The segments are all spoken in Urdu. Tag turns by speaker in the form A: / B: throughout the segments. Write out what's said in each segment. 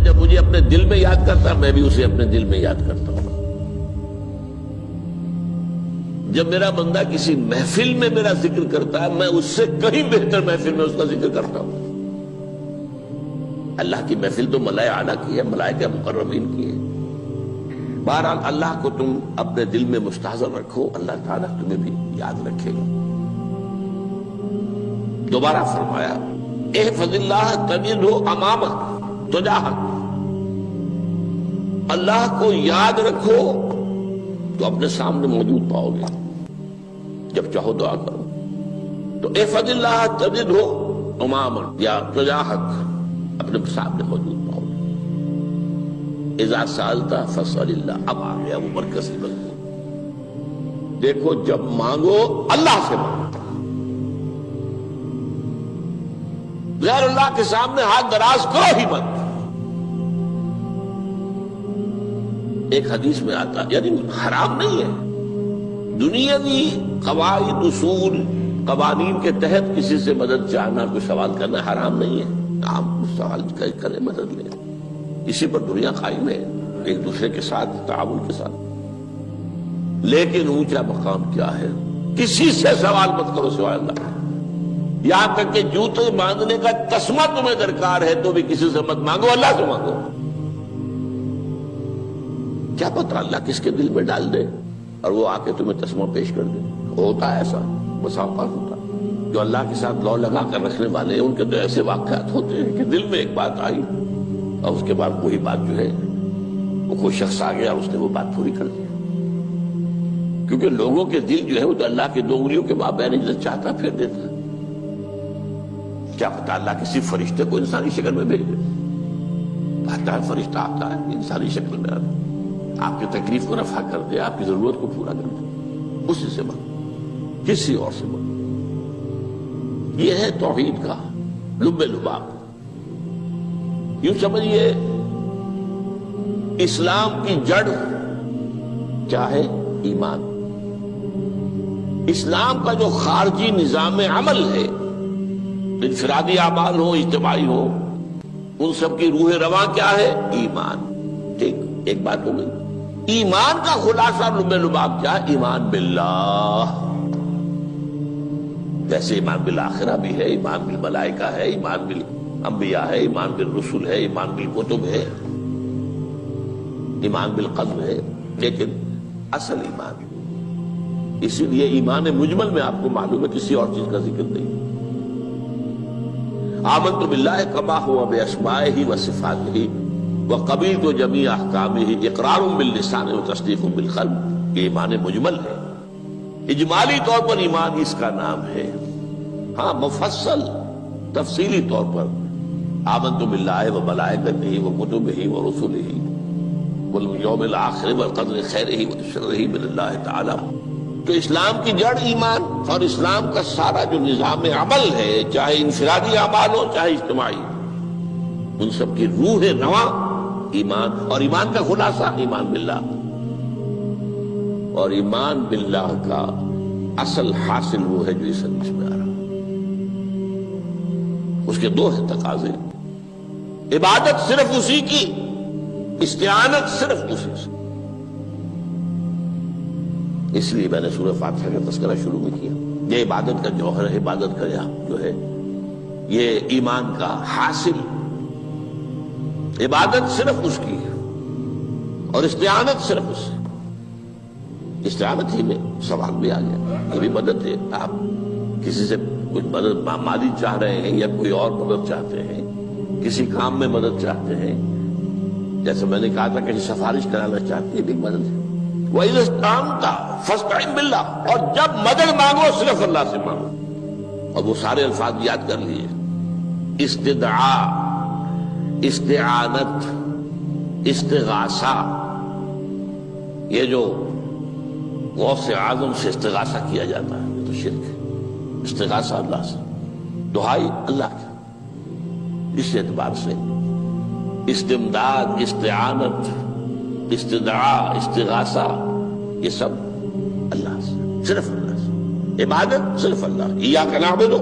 A: جب مجھے اپنے دل میں یاد کرتا ہے میں بھی اسے اپنے دل میں یاد کرتا ہوں. جب میرا بندہ کسی محفل میں میرا ذکر کرتا ہے میں اس سے کہیں بہتر محفل میں اس کا ذکر کرتا ہوں. اللہ کی محفل تو ملائے اعلیٰ کی ہے، ملائکہ مقربین کی ہے. بہرحال اللہ کو تم اپنے دل میں مستحضر رکھو، اللہ تعالیٰ تمہیں بھی یاد رکھے گا. دوبارہ فرمایا احفظ اللہ تجدہ امامک تجاہک، اللہ کو یاد رکھو تو اپنے سامنے موجود پاؤ گے. جب چاہو دعا کرو تو احفظ اللہ تجدہ امامک یا تجاہک، اپنے سامنے موجود پاؤ گے. اذا سألت فاسأل اللہ، اب آ گیا وہ مرکزی مضمون. دیکھو جب مانگو اللہ سے مانگو، غیر اللہ کے سامنے ہاتھ دراز کرو ہی مت. ایک حدیث میں آتا یعنی حرام نہیں ہے، دنیاوی قواعد اصول قوانین کے تحت کسی سے مدد چاہنا، کوئی سوال کرنا حرام نہیں ہے. آپ سوال کریں، مدد لیں، اسی پر دنیا قائم ہے، ایک دوسرے کے ساتھ تعاون کے ساتھ. لیکن اونچا مقام کیا ہے؟ کسی سے سوال مت کرو سوائے اللہ. یہاں تک کہ جوتے باندھنے کا تسمہ تمہیں درکار ہے تو بھی کسی سے مت مانگو، اللہ سے مانگو. کیا پتہ اللہ کس کے دل میں ڈال دے اور وہ آ کے تمہیں تسمہ پیش کر دے. ہوتا ہے ایسا، بسا اوقات ہوتا ہے. جو اللہ کے ساتھ لو لگا کر رکھنے والے ہیں ان کے تو ایسے واقعات ہوتے ہیں کہ دل میں ایک بات آئی اور اس کے بعد وہی بات جو ہے وہ کوئی شخص آ گیا اور اس نے وہ بات پوری کر دی. کیونکہ لوگوں کے دل جو ہے وہ تو اللہ کے دو انگلیوں کے مابین جو چاہتا پھر دیتا ہے. کیا پتہ اللہ کسی فرشتے کو انسانی شکل میں بھیج دے. آتا ہے فرشتہ، آتا ہے انسانی شکل میں آتا ہے، آپ کی تکلیف کو رفع کر دے، آپ کی ضرورت کو پورا کر دے. اسی سے مانگو، کسی اور سے مانگو. یہ ہے توحید کا لب لباب. یوں سمجھیے اسلام کی جڑ کیا ہے؟ ایمان. اسلام کا جو خارجی نظام عمل ہے، انفرادی اعمال ہو اجتماعی ہو، ان سب کی روح رواں کیا ہے؟ ایمان. ٹھیک، ایک بات ہو گئی. ایمان کا خلاصہ لب لباب کیا ہے؟ ایمان باللہ. جیسے ایمان بالآخرہ بھی ہے، ایمان بالملائکہ ہے، ایمان بالانبیاء ہے، ایمان بالرسل ہے، ایمان بالکتب ہے، ایمان بالقلب ہے. لیکن اصل ایمان، اسی لیے ایمان مجمل میں آپ کو معلوم ہے کسی اور چیز کا ذکر نہیں. آمنت باللہ کما ہوا باسمائہ وصفاتہ وقبلت جمیع احکامہ اقرار باللسان وتصدیق بالقلب. یہ ایمان مجمل ہے. اجمالی طور پر ایمان اس کا نام ہے. ہاں مفصل تفصیلی طور پر آمنت باللہ وملائکتہ وکتبہ ورسلہ والیوم الآخر والقدر خیرہ وشرہ من اللہ تعالی. تو اسلام کی جڑ ایمان، اور اسلام کا سارا جو نظام عمل ہے، چاہے انفرادی اعمال ہو چاہے اجتماعی، ان سب کی روح رواں ایمان. اور ایمان کا خلاصہ ایمان باللہ. اور ایمان باللہ کا اصل حاصل وہ ہے جو اس حدیث میں آ رہا. اس کے دو ہیں تقاضے: عبادت صرف اسی کی، استعانت صرف اسی سے. اس لیے میں نے سورہ فاتحہ کا تذکرہ شروع میں کیا. یہ عبادت کا جوہر ہے، عبادت کا جو ہے یہ ایمان کا حاصل. عبادت صرف اس کی ہے اور استعانت صرف اس سے. استعانت ہی میں سوال بھی آ گیا، یہ بھی مدد ہے. آپ کسی سے کچھ مدد مالی چاہ رہے ہیں یا کوئی اور مدد چاہتے ہیں، کسی کام میں مدد چاہتے ہیں، جیسے میں نے کہا تھا کسی سفارش کرانا چاہتے ہیں، یہ بھی مدد ہے. وَإِذَا اسْتَعَنْتَ فَاسْتَعِنْ بِاللَّهِ. اور جب مدد مانگو صرف اللہ سے مانگو. اور وہ سارے الفاظ یاد کر لیے: استدعاء، استعانت، استغاثہ. یہ جو غوث اعظم سے استغاثہ کیا جاتا ہے یہ تو شرک ہے. استغاثہ اللہ سے، دعائی اللہ کی. اس اعتبار سے استمداد، استعانت، استدعاء، استغاثہ یہ سب اللہ سے، صرف اللہ سے. عبادت صرف اللہ، ایاک نعبد،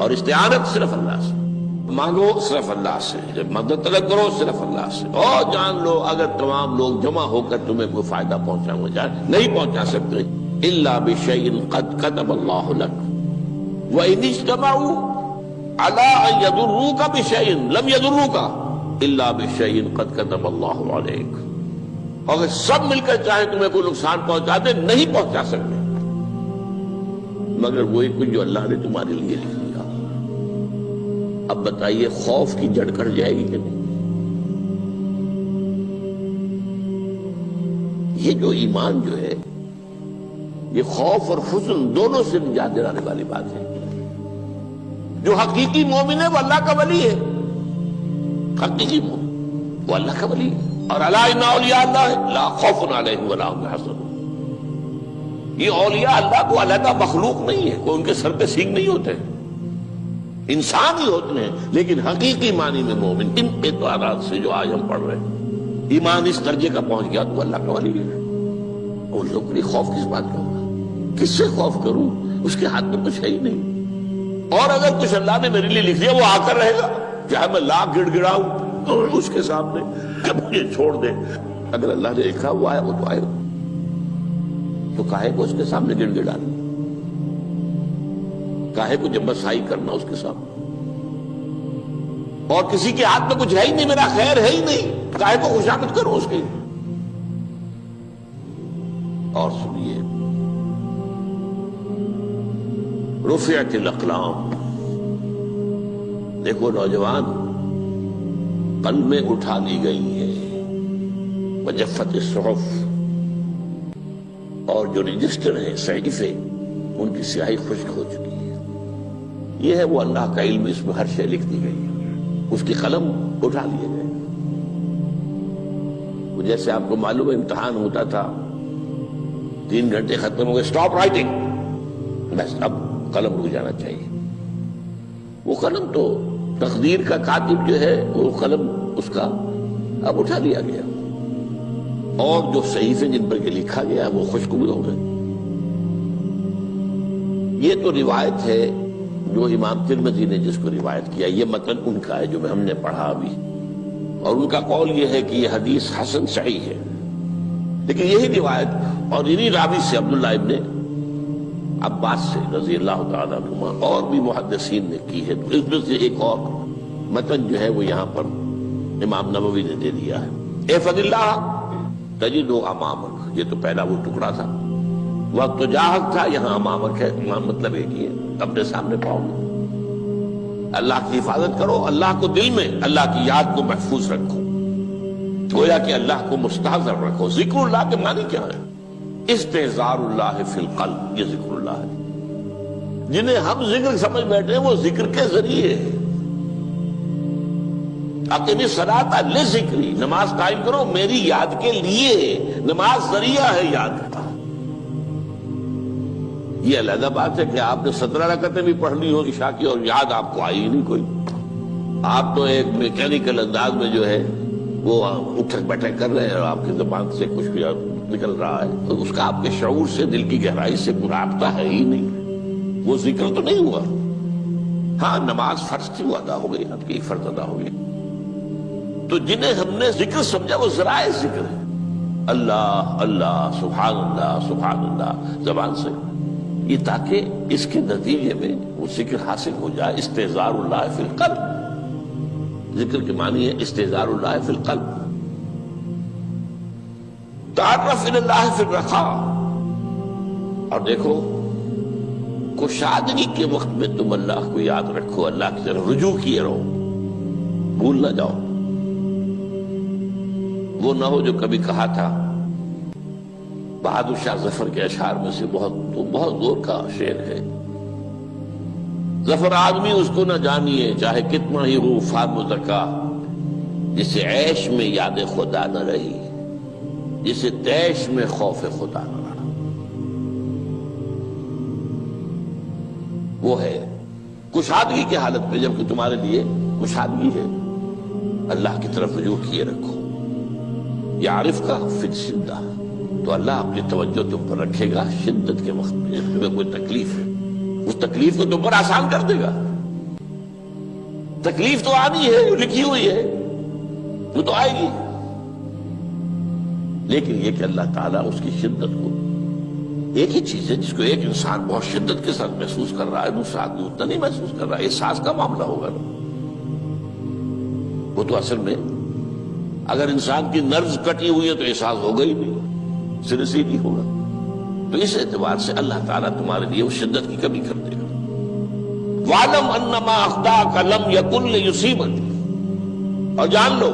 A: اور استعانت صرف اللہ سے. مانگو صرف اللہ سے، جب مدد طلب کرو صرف اللہ سے، اور جان لو اگر تمام لوگ جمع ہو کر تمہیں کوئی فائدہ پہنچاؤں گے نہیں پہنچا سکتے، الا بشیء قد کتب اللہ لک وان اجتمعوا علی ان یضروک بشیء لم یضروک الا بشیء قد کتب اللہ علیک، اگر سب مل کر چاہیں تمہیں کوئی نقصان پہنچا دے نہیں پہنچا سکتے مگر وہی کچھ جو اللہ نے تمہارے لیے لکھ دیا۔ اب بتائیے خوف کی جڑ کٹ جائے گی کہ نہیں؟ یہ جو ایمان جو ہے یہ خوف اور حزن دونوں سے نجات دلانے والی بات ہے۔ جو حقیقی مومن ہے وہ اللہ کا ولی ہے، حقیقی مومن وہ اللہ کا ولی ہے، اور الا ان اولیاء اللہ لا خوف علیہم ولا هم يحزنون۔ یہ اولیاء اللہ کو علیحدہ مخلوق نہیں ہے، کوئی ان کے سر پہ سینگ نہیں ہوتے، انسان ہی ہوتے ہیں، لیکن حقیقی معنی میں مومن ان اعتبارات سے جو آج ہم پڑھ رہے ہیں ایمان اس درجے کا پہنچ گیا تو اللہ کا ولی ہے۔ ان لوگوں کے لیے خوف کس بات کا ہوگا؟ کس سے خوف کروں؟ اس کے ہاتھ میں کچھ ہے ہی نہیں، اور اگر کچھ اللہ نے میرے لیے لکھ دیا وہ آ کر رہے گا، چاہے میں لاکھ گڑ گڑاؤں اس کے سامنے کہ مجھے چھوڑ دے، اگر اللہ نے لکھا وہ آیا وہ تو آئے گا، تو کاہے کو اس کے سامنے گڑ گڑانا، کاہے کو جبسائی کرنا اس کے سامنے، اور کسی کے ہاتھ میں کچھ ہے ہی نہیں، میرا خیر ہے ہی نہیں، کاہے کو خوشامد کروں اس کی۔ اور سنیے، رفعت الاقلام، دیکھو نوجوان، قلمیں اٹھا لی گئی ہیں، وجفت الصحف، اور جو رجسٹر ہیں صحیفے ان کی سیاہی خشک ہو چکی ہے۔ یہ ہے وہ اللہ کا علم، اس میں ہر شے لکھ دی گئی ہے، اس کی قلم اٹھا لیے گئے۔ جیسے آپ کو معلوم ہے امتحان ہوتا تھا، 3 گھنٹے ختم ہو گئے، اسٹاپ رائٹنگ، بس اب قلم رک جانا چاہیے۔ وہ قلم تو تقدیر کا کاتب جو ہے وہ قلم اس کا اب اٹھا لیا گیا، اور جو صحیفے جن پر یہ لکھا گیا وہ خشک ہوئے ہو گئے۔ یہ تو روایت ہے جو امام ترمذی نے جس کو روایت کیا، یہ متن ان کا ہے جو ہم نے پڑھا ابھی، اور ان کا قول یہ ہے کہ یہ حدیث حسن صحیح ہے، لیکن یہی روایت اور انہی راوی سے عبداللہ ابن عباس سے رضی اللہ تعالیٰ عنہما اور بھی محدثین نے کی ہے، تو اس میں سے ایک اور متن جو ہے وہ یہاں پر امام نووی نے دے دیا ہے۔ احفظ اللہ تجدہ امامک، یہ تو پہلا وہ ٹکڑا تھا، وقت تو جاہک تھا، یہاں امامک ہے، امام مطلب ایک ہی ہے، اپنے سامنے پاؤ گے۔ اللہ کی حفاظت کرو، اللہ کو دل میں، اللہ کی یاد کو محفوظ رکھو، گویا کہ اللہ کو مستحضر رکھو۔ ذکر اللہ کے معنی کیا ہے؟ استحضار اللہ فی القلب، یہ ذکر اللہ ہے۔ جنہیں ہم ذکر سمجھ بیٹھے ہیں وہ ذکر کے ذریعے ہے۔ اقیم الصلاۃ لذکری، نماز قائم کرو میری یاد کے لیے، نماز ذریعہ ہے یاد کا۔ یہ علیحدہ بات ہے کہ آپ نے 17 رکعتیں بھی پڑھ لی ہو عشاء کی اور یاد آپ کو آئی ہی نہیں کوئی، آپ تو ایک میکینیکل انداز میں جو ہے وہ اٹھک بیٹھک کر رہے ہیں اور آپ کی زبان سے کچھ بھی نکل رہا ہے، تو اس کا آپ کے شعور سے، دل کی گہرائی سے کوئی رابطہ ہے ہی نہیں، وہ ذکر تو نہیں ہوا۔ ہاں نماز فرض تھی وہ ادا ہو گئی، آپ کی فرض ادا ہو گئی۔ تو جنہیں ہم نے ذکر سمجھا وہ ذرائع ذکر ہے، اللہ اللہ سبحان اللہ زبان سے، یہ تاکہ اس کے نتیجے میں وہ ذکر حاصل ہو جائے۔ استحضار اللہ فی القلب، ذکر کے معنی ہے استحضار اللہ فی القلب۔ تعرف الی اللہ فی الرخاء، اور دیکھو کشادگی کے وقت میں تم اللہ کو یاد رکھو، اللہ کی طرف رجوع کیے رہو، بھول نہ جاؤ۔ وہ نہ ہو جو کبھی کہا تھا، بہادر شاہ ظفر کے اشعار میں سے بہت زور کا شعر ہے، ظفر آدمی اس کو نہ جانیے چاہے کتنا ہی ہو فام مزکا، جسے عیش میں یاد خدا نہ رہی، جسے تیش میں خوف خدا نہ رہا۔ وہ ہے کشادگی کی حالت میں، جبکہ تمہارے لیے کشادگی ہے، اللہ کی طرف رجوع کیے رکھو۔ یعرف کا فی الشدہ، تو اللہ اپنی توجہ تم پر رکھے گا شدت کے وقت میں، جب تمہیں کوئی تکلیف ہے اس تکلیف کو تم پر آسان کر دے گا۔ تکلیف تو آنی ہے، جو لکھی ہوئی ہے وہ تو آئے گی، لیکن یہ کہ اللہ تعالیٰ اس کی شدت کو، ایک ہی چیز ہے جس کو ایک انسان بہت شدت کے ساتھ محسوس کر رہا ہے، دوسرا آدمی اتنا نہیں محسوس کر رہا ہے، احساس کا معاملہ ہوگا نا۔ وہ تو اصل میں اگر انسان کی نرز کٹی ہوئی ہے تو احساس ہوگا ہی نہیں، سرے سے ہی نہیں ہوگا۔ تو اس اعتبار سے اللہ تعالیٰ تمہارے لیے وہ شدت کی کمی کر دے گا۔ وَاعْلَمْ أَنَّمَا أَخْطَأَكَ لَمْ يَكُنْ لِيُصِيبَكَ، اور جان لو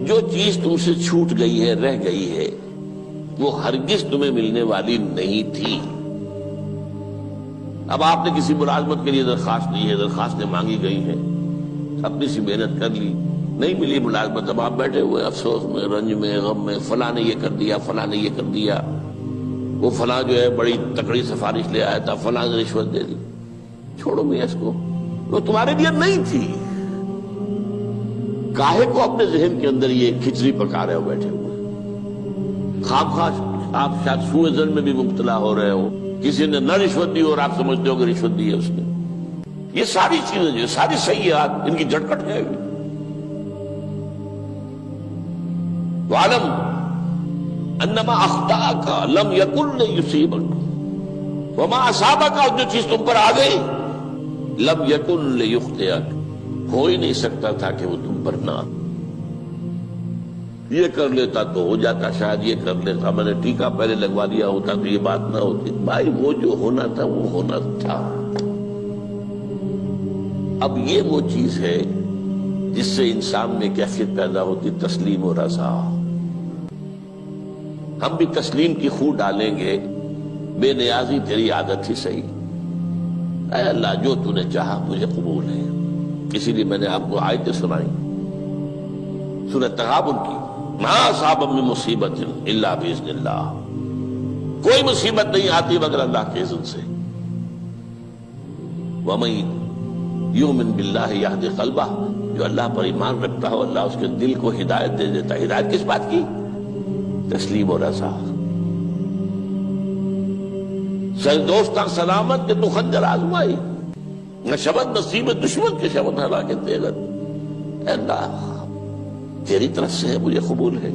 A: جو چیز تم سے چھوٹ گئی ہے، رہ گئی ہے، وہ ہرگز تمہیں ملنے والی نہیں تھی۔ اب آپ نے کسی ملازمت کے لیے درخواست دی ہے، درخواستیں مانگی گئی ہیں، اپنی سی محنت کر لی، نہیں ملی ملازمت، اب آپ بیٹھے ہوئے افسوس میں، رنج میں، غم میں، فلاں نے یہ کر دیا، فلاں نے یہ کر دیا، وہ فلاں جو ہے بڑی تکڑی سفارش لے آیا تھا، فلاں نے رشوت دے دی۔ چھوڑو میاں اس کو، وہ تمہارے لیے نہیں تھی۔ کاہے کو اپنے ذہن کے اندر یہ کھچڑی پکا رہے ہو بیٹھے ہوئے؟ خواہ آپ شاید سوء ظن میں بھی مبتلا ہو رہے ہو، کسی نے نہ رشوت دی اور آپ سمجھتے ہو کہ رشوت دی ہے اس نے۔ یہ ساری چیزیں جو ساری سیئات، ان کی جڑ کٹ جائے گی۔ وَاعْلَمْ أَنَّمَا أَخْطَأَكَ لَمْ يَكُنْ لِيُصِيبَكَ وَمَا أَصَابَكَ، اور جو چیز تم پر آ گئی، لَمْ يَكُنْ لِيُخْطِئَكَ، ہو ہی نہیں سکتا تھا کہ وہ تم پر نہ۔ یہ کر لیتا تو ہو جاتا، شاید یہ کر لیتا، میں نے ٹیکا پہلے لگوا دیا ہوتا تو یہ بات نہ ہوتی۔ بھائی وہ جو ہونا تھا وہ ہونا تھا۔ اب یہ وہ چیز ہے جس سے انسان میں کیفیت پیدا ہوتی، تسلیم و رضا۔ ہم بھی تسلیم کی خو ڈالیں گے، بے نیازی تیری عادت ہی صحیح، اے اللہ جو تو نے چاہا مجھے قبول ہے۔ اسی لیے میں نے آپ کو آیتیں سنائی سورہ تغابن کی، ما اصاب من مصیبت الا باذن اللہ، کوئی مصیبت نہیں آتی مگر اللہ کے اذن سے۔ وَمَن یؤمن باللہ یہد قلبہ، جو اللہ پر ایمان رکھتا ہو اللہ اس کے دل کو ہدایت دے دیتا ہے۔ ہدایت کس بات کی؟ تسلیم و رضا۔ سر دوستاں سلامت کہ تو خنجر آزمائی، نہ شبد نصیب دشمن کے شبد ہلاکت تیغت۔ اے اللہ تیری طرف سے ہے، مجھے قبول ہے،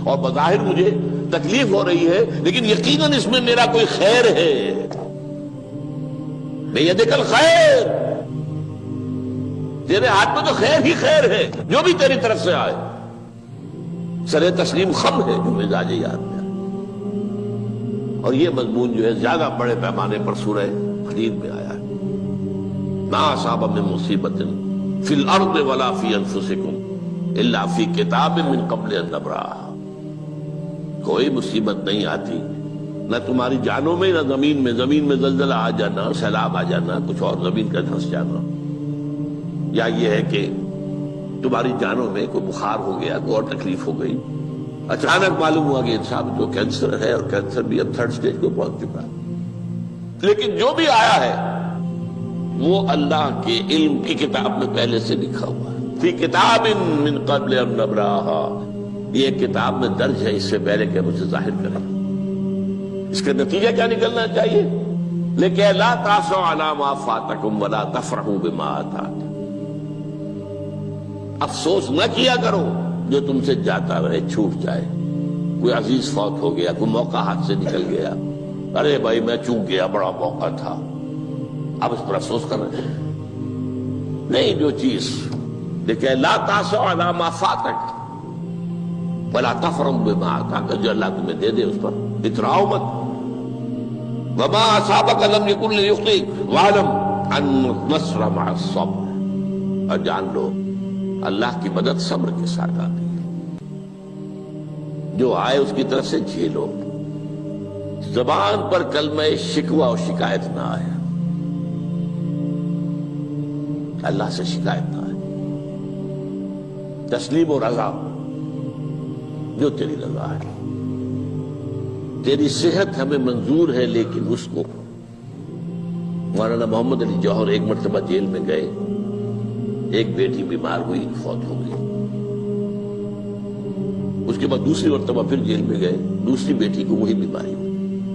A: اور بظاہر مجھے تکلیف ہو رہی ہے لیکن یقیناً اس میں میرا کوئی خیر ہے۔ بیدک الخیر، تیرے ہاتھ میں تو خیر ہی خیر ہے، جو بھی تیری طرف سے آئے۔ سر تسلیم خم ہے جو مزاج یاد میں آئے۔ اور یہ مضمون جو ہے زیادہ بڑے پیمانے پر سورہ حدید میں آیا ہے۔ ما اصاب من مصیبت فی الارض ولا فی انفسکم الا فی کتاب من قبل ان نبرأھا، کوئی مصیبت نہیں آتی نہ تمہاری جانوں میں نہ زمین میں زلزلہ آ جانا، سیلاب آ جانا، کچھ اور زمین کا دھنس جانا، یا یہ ہے کہ تمہاری جانوں میں کوئی بخار ہو گیا، کوئی اور تکلیف ہو گئی، اچانک معلوم ہوا کہ انسان جو کینسر ہے، اور کینسر بھی اب 3rd سٹیج کو پہنچ چکا ہے، لیکن جو بھی آیا ہے وہ اللہ کے علم کی کتاب میں پہلے سے لکھا ہوا ہے۔ فی کتاب من قبل ان نبرأھا، یہ کتاب میں درج ہے اس سے پہلے کہ مجھے ظاہر کریں۔ اس کا نتیجہ کیا نکلنا چاہیے؟ لیکن لا تأسوا علی ما فاتکم ولا تفرحوا بما آتاکم، افسوس نہ کیا کرو جو تم سے جاتا رہے، چھوٹ جائے، کوئی عزیز فوت ہو گیا، کوئی موقع ہاتھ سے نکل گیا، ارے بھائی میں چوک گیا، بڑا موقع تھا، اب اس پر افسوس کر رہے ہیں؟ نہیں، جو چیز دیکھیں لا تأسوا علی ما فاتک ولا تفرحوا بما آتاک، جو اللہ تمہیں دے دے اس پر اتراؤ مت۔ وما اصابک لم یکن لیخطئک واعلم ان النصر مع الصبر، اور جان لو اللہ کی مدد صبر کے ساتھ آتی ہے، جو آئے اس کی طرف سے جھیلو۔ زبان پر کلمہ شکوہ اور شکایت نہ آئے، اللہ سے شکایت نہ آئے، تسلیم و رضا، جو تیری رضا ہے۔ تیری صحت ہمیں منظور ہے لیکن اس کو، مولانا محمد علی جوہر ایک مرتبہ جیل میں گئے، ایک بیٹی بیمار ہوئی، فوت ہو گئی، اس کے بعد دوسری مرتبہ پھر جیل میں گئے، دوسری بیٹی کو وہی بیماری ہوئی۔